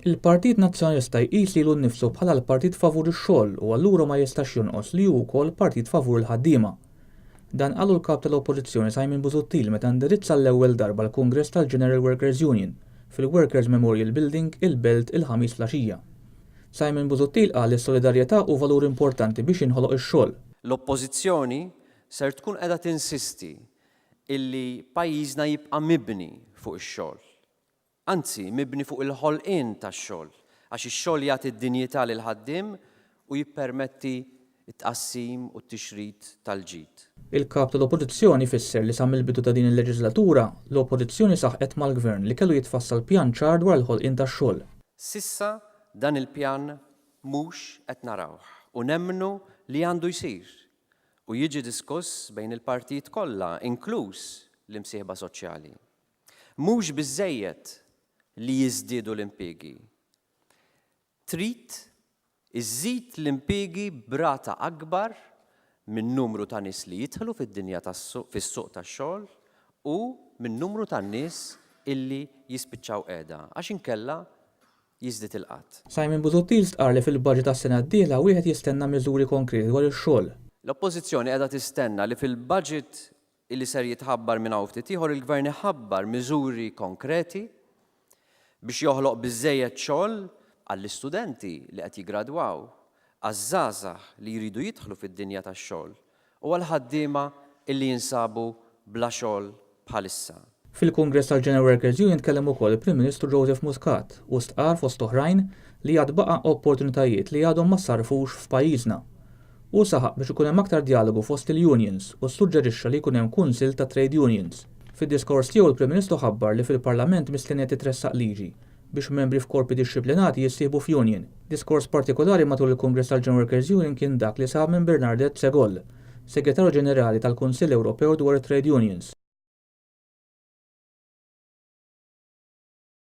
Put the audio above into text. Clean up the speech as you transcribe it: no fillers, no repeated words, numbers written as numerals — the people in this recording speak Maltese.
Il-Partit Nazzjonalista jqis lilu nnifsu bħala l-Partit Favur ix-xogħol u allura ma jistax jonqos li hu wkoll Partit Favur il-ħaddiema. Dan qalu l-kap tal-Oppożizzjoni Simon Busuttil meta indirizza l-ewwel darba l-Kungress tal-General Workers Union fil-Workers Memorial Building il-Belt il-ħamis flaxija. Simon Busuttil qal li s-solidarjetà hu valur importanti biex jinħoloq ix-xogħol. L-Oppożizzjoni ser tkun qiegħda tinsisti illi pajjiżna jibqa' mibni fuq ix-xogħol. Anzi, mibni fuq il-ħolqien tax-xogħol, għax ix-xogħol jagħti d-dinjità lil ħaddiem u jippermetti t-tqassim u t-tixrid tal-ġid. Il-kap tal-Oppożizzjoni fisser li sa mill-bidu ta' din il-leġislatura l-Oppożizzjoni saħqet mal-Gvern li kellu jitfassal pjan ċar dwar il-ħolqien tax-xogħol. Sissa dan il-pjan mhux qed narawh u nemmnu li għandu jsir u jiġi diskuss bejn il-partijiet kollha, inkluż l-imsieħba soċjali. Mhux biżżejjed li jiżdiedu l-impjiegi. Trid iżżid l-impjiegi b'rata akbar min numru ta' nies li jidħlu fid-dinja fis-suq tax-xogħol u min numru ta' nies illi jispiċċaw qiegħda għax inkella jiżdied il-qatt. Simon Busuttil stqar li fil-baġit tas-sena d-dieħla wieħed jistenna miżuri konkreti dwar ix-xogħol. L-Oppożizzjoni qiegħda tistenna li fil-budget illi ser jitħabbar minn hawn ftit ieħor il-Gvern iħabbar miżuri konkreti biex joħloq biżżejjed xogħol għall-istudenti li qed jiggradwaw, għaż-żgħażagħ li jridu jidħlu fid-dinja tax-xogħol u għall-ħaddiema illi jinsabu bla xogħol bħalissa. Fil-Kungress tal-General Workers Union tkellem ukoll il-Prim Ministru Joseph Muscat u stqar fost oħrajn li għad baqa' opportunitajiet li għadhom ma sarfux f'pajjiżna. U saħaq biex ikun hemm aktar dialogu fost il-unions u ssuġġerixxa li jkun hemm kunsill ta' trade unions. Fid-diskors tiegħu il-Prim Ministru ħabbar li fil-Parlament mistenniet titressaq liġi biex membri f'korpi dixxiplinati jissieħbu f'union. Diskors partikolari matul il-Kungress tal-General Workers Union kien dak li sab minn ix-xogħol, Segretarju Ġenerali tal-Kunsill Ewropew dwar it-Trade Unions.